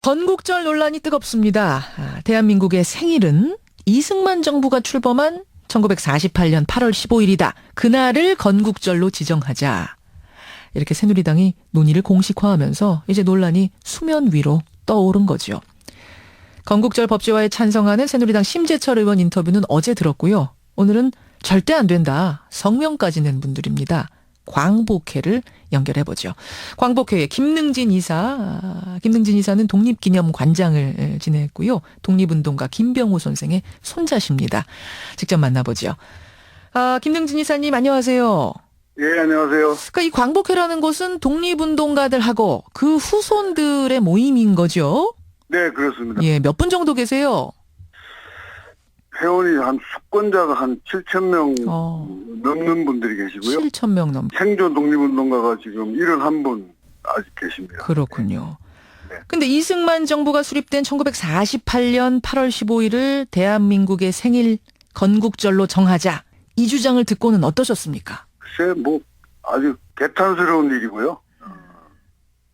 건국절 논란이 뜨겁습니다. 대한민국의 생일은 이승만 정부가 출범한 1948년 8월 15일이다. 그날을 건국절로 지정하자. 이렇게 새누리당이 논의를 공식화하면서 이제 논란이 수면 위로 떠오른 거죠. 건국절 법제화에 찬성하는 새누리당 심재철 의원 인터뷰는 어제 들었고요. 오늘은 절대 안 된다. 성명까지 낸 분들입니다. 광복회를 연결해보죠. 광복회의 김능진 이사는 독립기념관장을 지냈고요. 독립운동가 김병호 선생의 손자십니다. 직접 만나보죠. 김능진 이사님 안녕하세요. 예, 안녕하세요. 그러니까 이 광복회라는 곳은 독립운동가들하고 그 후손들의 모임인 거죠? 네, 그렇습니다. 예, 몇 분 정도 계세요? 회원이 수권자가 한 7천 명 넘는 분들이 계시고요. 7천 명 넘. 생존 독립운동가가 지금 71분 아직 계십니다. 그렇군요. 네. 근데 이승만 정부가 수립된 1948년 8월 15일을 대한민국의 생일 건국절로 정하자. 이 주장을 듣고는 어떠셨습니까? 글쎄, 아주 개탄스러운 일이고요.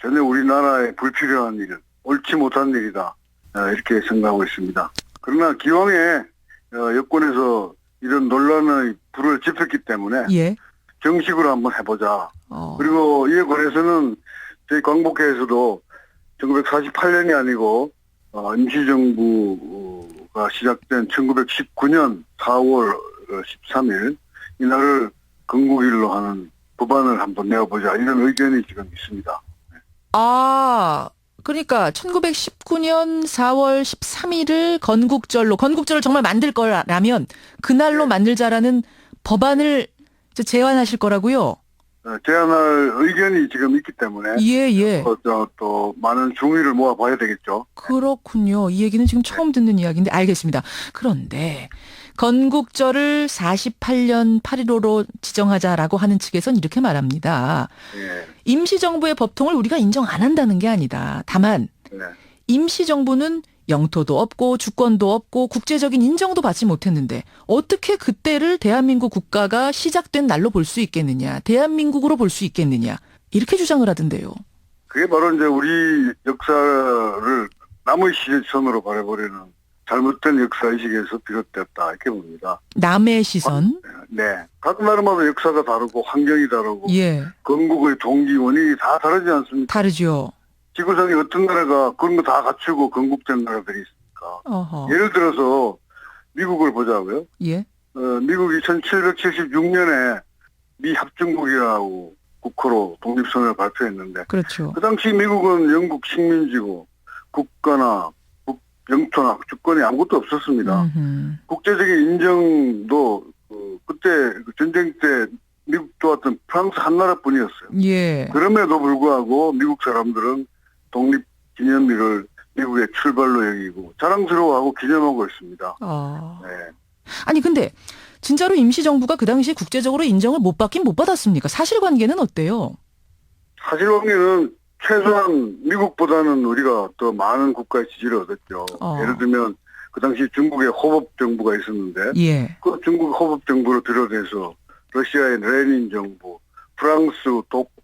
전혀 우리나라에 불필요한 일, 옳지 못한 일이다. 이렇게 생각하고 있습니다. 그러나 기왕에 여권에서 이런 논란의 불을 지폈기 때문에 예. 정식으로 한번 해보자. 그리고 이에 관해서는 저희 광복회에서도 1948년이 아니고 임시정부가 시작된 1919년 4월 13일 이날을 건국일로 하는 법안을 한번 내어보자 이런 의견이 지금 있습니다. 그러니까 1919년 4월 13일을 건국절을 정말 만들 거라면 그날로 만들자라는 법안을 제안하실 거라고요? 제안할 의견이 지금 있기 때문에 예. 또 많은 중의를 모아봐야 되겠죠. 그렇군요. 이 얘기는 지금 처음 듣는 이야기인데 알겠습니다. 그런데 건국절을 48년 8.15로 지정하자라고 하는 측에선 이렇게 말합니다. 예. 임시정부의 법통을 우리가 인정 안 한다는 게 아니다. 다만 임시정부는 영토도 없고 주권도 없고 국제적인 인정도 받지 못했는데 어떻게 그때를 대한민국 국가가 시작된 날로 볼 수 있겠느냐. 대한민국으로 볼 수 있겠느냐. 이렇게 주장을 하던데요. 그게 바로 이제 우리 역사를 남의 시선으로 바라보려는 잘못된 역사의식에서 비롯됐다 이렇게 봅니다. 남의 시선? 네. 각 나라마다 역사가 다르고 환경이 다르고 예. 건국의 동기 원인이 다 다르지 않습니까? 다르죠. 지구상에 어떤 나라가 그런 거 다 갖추고 건국된 나라들이 있습니까? 어허. 예를 들어서 미국을 보자고요. 예. 미국이 1776년에 미 합중국이라고 국호로 독립선언을 발표했는데 그렇죠. 그 당시 미국은 영국 식민지고 국가나 영토나 주권이 아무것도 없었습니다. 국제적인 인정도 그때 전쟁 때 미국 도왔던 프랑스 한 나라뿐이었어요. 예. 그럼에도 불구하고 미국 사람들은 독립기념일을 미국의 출발로 여기고 자랑스러워하고 기념하고 있습니다. 네. 네. 아니 근데 진짜로 임시정부가 그 당시 국제적으로 인정을 못 받긴 못 받았습니까? 사실관계는 어때요? 사실관계는 최소한 미국보다는 우리가 더 많은 국가의 지지를 얻었죠. 예를 들면 그 당시 중국의 호법 정부가 있었는데 예. 그 중국 호법 정부를 비롯해서 러시아의 레닌 정부, 프랑스,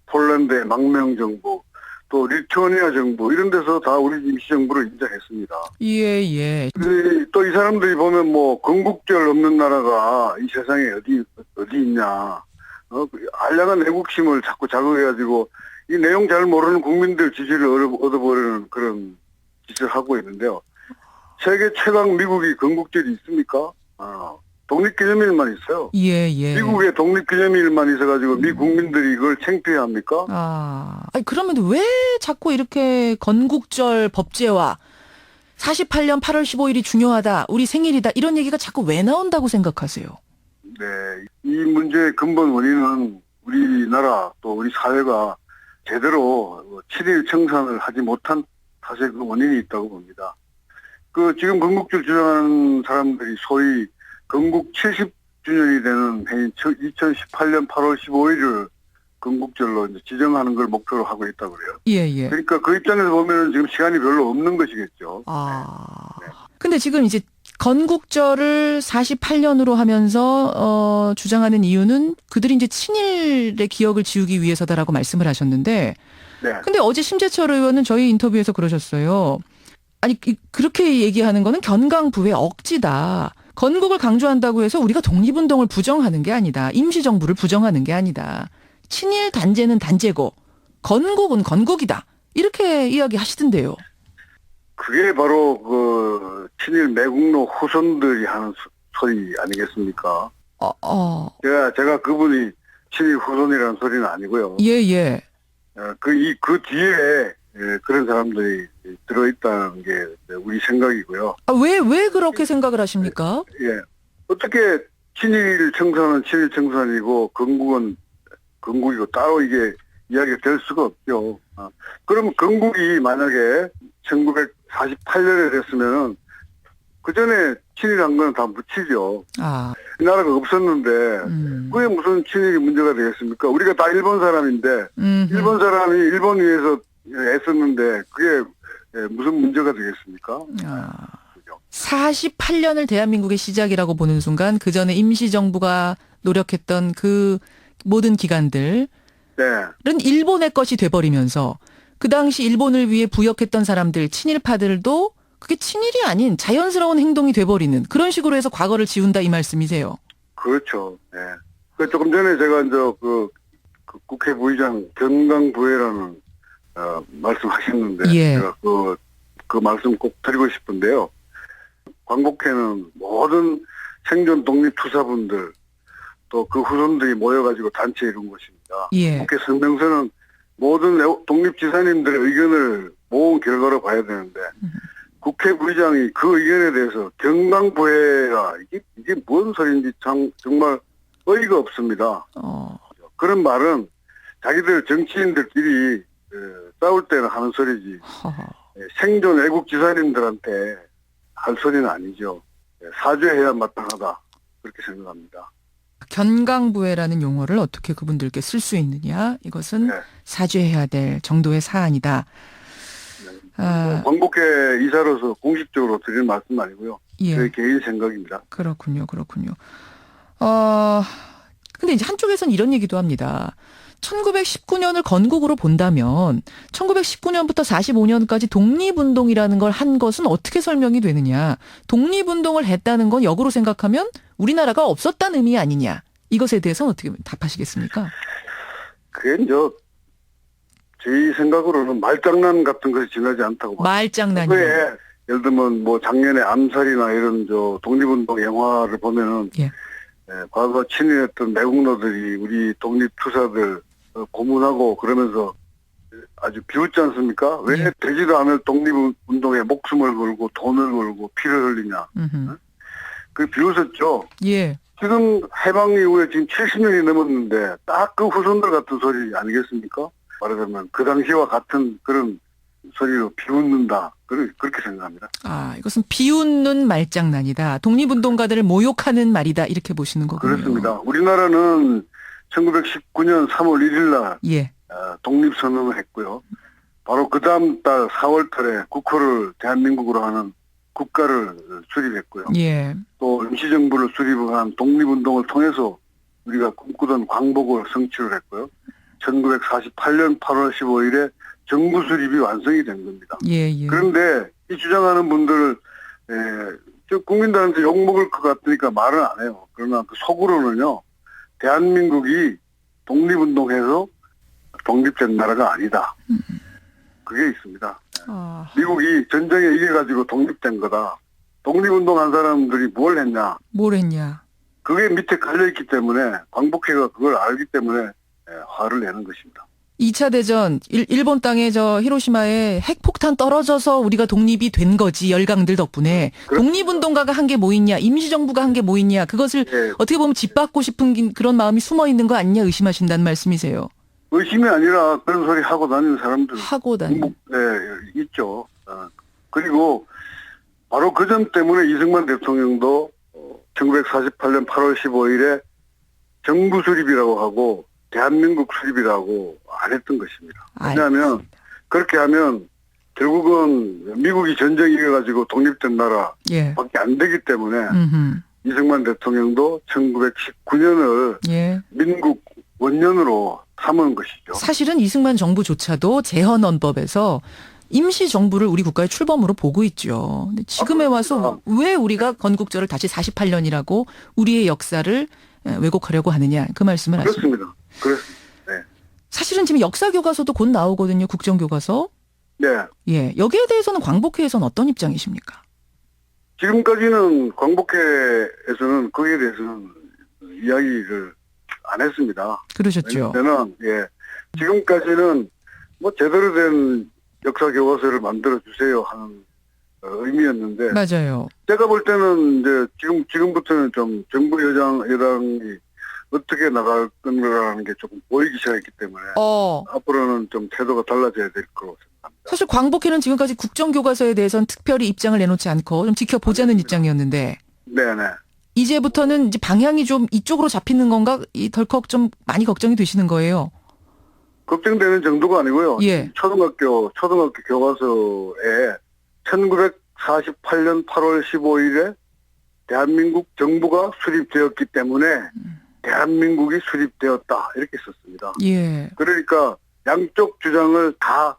폴란드의 망명 정부, 또 리투아니아 정부 이런 데서 다 우리 임시정부를 인정했습니다. 예. 또 이 사람들이 보면 건국절 없는 나라가 이 세상에 어디 있냐. 알량한 애국심을 자꾸 자극해가지고 이 내용 잘 모르는 국민들 지지를 얻어버리는 그런 짓을 하고 있는데요. 세계 최강 미국이 건국절이 있습니까? 독립기념일만 있어요. 예. 미국의 독립기념일만 있어가지고 미 국민들이 이걸 창피해합니까? 아니 그러면 왜 자꾸 이렇게 건국절 법제화 48년 8월 15일이 중요하다. 우리 생일이다. 이런 얘기가 자꾸 왜 나온다고 생각하세요? 네. 이 문제의 근본 원인은 우리나라 또 우리 사회가 제대로 7.1 청산을 하지 못한 사실 그 원인이 있다고 봅니다. 지금 건국절 주장하는 사람들이 소위 건국 70주년이 되는 해인 2018년 8월 15일을 건국절로 이제 지정하는 걸 목표로 하고 있다고 그래요. 예. 그러니까 그 입장에서 보면 지금 시간이 별로 없는 것이겠죠. 네. 근데 지금 이제 건국절을 48년으로 하면서 주장하는 이유는 그들이 이제 친일의 기억을 지우기 위해서다라고 말씀을 하셨는데 네. 근데 어제 심재철 의원은 저희 인터뷰에서 그러셨어요. 아니 그렇게 얘기하는 거는 견강부의 억지다. 건국을 강조한다고 해서 우리가 독립운동을 부정하는 게 아니다. 임시정부를 부정하는 게 아니다. 친일 단죄는 단죄고 건국은 건국이다. 이렇게 이야기하시던데요. 그게 바로 그 친일 매국노 후손들이 하는 소리 아니겠습니까? 제가 그분이 친일 후손이라는 소리는 아니고요. 예. 그 뒤에 그런 사람들이 들어있다는 게 우리 생각이고요. 왜 그렇게 생각을 하십니까? 예. 어떻게 친일 청산은 친일 청산이고 건국은 건국이고 따로 이게 이야기가 될 수가 없죠. 그럼 건국이 만약에 1948년에 됐으면은 그 전에 친일한 거는 다 묻히죠. 이 나라가 없었는데 그게 무슨 친일이 문제가 되겠습니까? 우리가 다 일본 사람인데 일본 사람이 일본 위해서 애썼는데 그게 무슨 문제가 되겠습니까? 48년을 대한민국의 시작이라고 보는 순간 그 전에 임시정부가 노력했던 그 모든 기관들은 일본의 것이 돼버리면서 그 당시 일본을 위해 부역했던 사람들, 친일파들도 그게 친일이 아닌 자연스러운 행동이 돼버리는 그런 식으로 해서 과거를 지운다 이 말씀이세요? 그렇죠. 네. 조금 전에 제가 이제 그 국회 부의장 견강부회라는 말씀하셨는데 제가 그 말씀 꼭 드리고 싶은데요. 광복회는 모든 생존 독립투사분들 또 그 후손들이 모여가지고 단체 이룬 것입니다. 국회 성명서는 모든 독립지사님들의 의견을 모은 결과로 봐야 되는데 국회 부의장이 그 의견에 대해서 견강부회라 이게 뭔 소리인지 정말 어이가 없습니다. 그런 말은 자기들 정치인들끼리 싸울 때는 하는 소리지 생존 애국지사님들한테 할 소리는 아니죠. 사죄해야 마땅하다 그렇게 생각합니다. 견강부회라는 용어를 어떻게 그분들께 쓸 수 있느냐 이것은 사죄해야 될 정도의 사안이다. 광복회 이사로서 공식적으로 드리는 말씀 아니고요. 제 개인 생각입니다. 그렇군요. 근데 이제 한쪽에서는 이런 얘기도 합니다. 1919년을 건국으로 본다면 1919년부터 45년까지 독립운동이라는 걸 한 것은 어떻게 설명이 되느냐. 독립운동을 했다는 건 역으로 생각하면 우리나라가 없었다는 의미 아니냐. 이것에 대해서는 어떻게 답하시겠습니까? 그게 저희 생각으로는 말장난 같은 것이 지나지 않다고 봅니다. 말장난이요? 예를 들면 뭐 작년에 암살이나 이런 독립운동 영화를 보면은 과거 친일했던 매국노들이 우리 독립투사들 고문하고 그러면서 아주 비웃지 않습니까? 왜 되지도 않을 독립운동에 목숨을 걸고 돈을 걸고 피를 흘리냐. 그 비웃었죠. 지금 해방 이후에 지금 70년이 넘었는데 딱 그 후손들 같은 소리 아니겠습니까? 말하자면 그 당시와 같은 그런 소리로 비웃는다. 그렇게 생각합니다. 이것은 비웃는 말장난이다. 독립운동가들을 모욕하는 말이다. 이렇게 보시는 거군요. 그렇습니다. 우리나라는 1919년 3월 1일 날 독립선언을 했고요. 바로 그 다음 달 4월 달에 국호를 대한민국으로 하는 국가를 수립했고요. 또 임시정부를 수립한 독립운동을 통해서 우리가 꿈꾸던 광복을 성취를 했고요. 1948년 8월 15일에 정부 수립이 완성이 된 겁니다. 그런데 이 주장하는 분들 국민들한테 욕먹을 것 같으니까 말은 안 해요. 그러나 그 속으로는요. 대한민국이 독립운동해서 독립된 나라가 아니다. 그게 있습니다. 미국이 전쟁에 이겨가지고 독립된 거다. 독립운동한 사람들이 뭘 했냐. 그게 밑에 깔려있기 때문에 광복회가 그걸 알기 때문에 화를 내는 것입니다. 2차 대전 일본 땅에 히로시마에 핵폭탄 떨어져서 우리가 독립이 된 거지. 열강들 덕분에. 독립운동가가 한 게 뭐 있냐. 임시정부가 한 게 뭐 있냐. 그것을 어떻게 보면 짓밟고 싶은 그런 마음이 숨어 있는 거 아니냐 의심하신다는 말씀이세요. 의심이 아니라 그런 소리 하고 다니는 사람들 있죠. 그리고 바로 그 점 때문에 이승만 대통령도 1948년 8월 15일에 정부 수립이라고 하고 대한민국 수립이라고 안 했던 것입니다. 왜냐하면 그렇게 하면 결국은 미국이 전쟁 이겨가지고 독립된 나라밖에 안 되기 때문에 이승만 대통령도 1919년을 민국 원년으로 삼은 것이죠. 사실은 이승만 정부조차도 재헌헌법에서 임시정부를 우리 국가의 출범으로 보고 있죠. 근데 지금에 와서 왜 우리가 건국절을 다시 48년이라고 우리의 역사를 왜곡하려고 하느냐 그 말씀을 하십니다. 그렇습니다. 네. 사실은 지금 역사교과서도 곧 나오거든요. 국정교과서. 네. 예, 여기에 대해서는 광복회에서는 어떤 입장이십니까? 지금까지는 광복회에서는 거기에 대해서는 이야기를 안 했습니다. 그러셨죠. 왜냐면 지금까지는 뭐 제대로 된 역사 교과서를 만들어 주세요 하는 의미였는데 맞아요. 제가 볼 때는 이제 지금부터는 좀 정부 여당이 어떻게 나갈 건가라는 게 조금 보이기 시작했기 때문에 앞으로는 좀 태도가 달라져야 될 거라고 생각합니다. 사실 광복회는 지금까지 국정교과서에 대해서는 특별히 입장을 내놓지 않고 좀 지켜보자는 입장이었는데 네네. 이제부터는 이제 방향이 좀 이쪽으로 잡히는 건가? 이 덜컥 좀 많이 걱정이 되시는 거예요. 걱정되는 정도가 아니고요. 예. 초등학교 교과서에 1948년 8월 15일에 대한민국 정부가 수립되었기 때문에 대한민국이 수립되었다 이렇게 썼습니다. 예. 그러니까 양쪽 주장을 다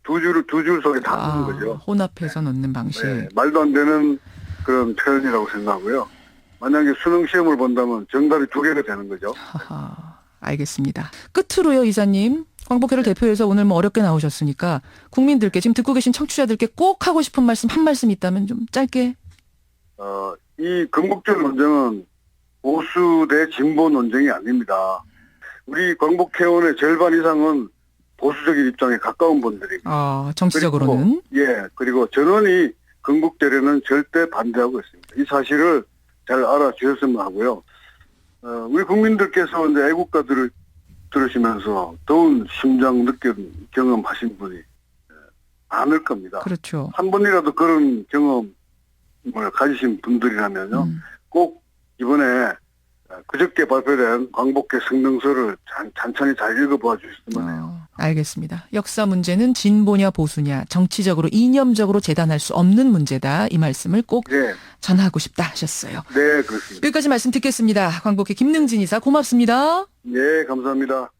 두 줄 속에 다 넣는 거죠. 혼합해서 넣는 방식. 네, 말도 안 되는 그런 표현이라고 생각하고요. 만약에 수능 시험을 본다면 정답이 두 개가 되는 거죠. 하하, 알겠습니다. 끝으로요, 이사님. 광복회를 대표해서 오늘 뭐 어렵게 나오셨으니까 국민들께 지금 듣고 계신 청취자들께 꼭 하고 싶은 말씀 한 말씀 있다면 좀 짧게. 이 건국절 논쟁은 보수 대 진보 논쟁이 아닙니다. 우리 광복회원의 절반 이상은 보수적인 입장에 가까운 분들입니다. 정치적으로는. 그리고 전원이 건국절에는 절대 반대하고 있습니다. 이 사실을 잘 알아주셨으면 하고요. 우리 국민들께서 이제 애국가들을 들으시면서 더운 심장 경험하신 분이 많을 겁니다. 그렇죠. 한 번이라도 그런 경험을 가지신 분들이라면요. 꼭 이번에 그저께 발표된 광복회 성명서를 찬찬히 잘 읽어봐 주셨으면 해요. 알겠습니다. 역사 문제는 진보냐 보수냐 정치적으로 이념적으로 재단할 수 없는 문제다. 이 말씀을 꼭 전하고 싶다 하셨어요. 네, 그렇습니다. 여기까지 말씀 듣겠습니다. 광복회 김능진 이사 고맙습니다. 네, 감사합니다.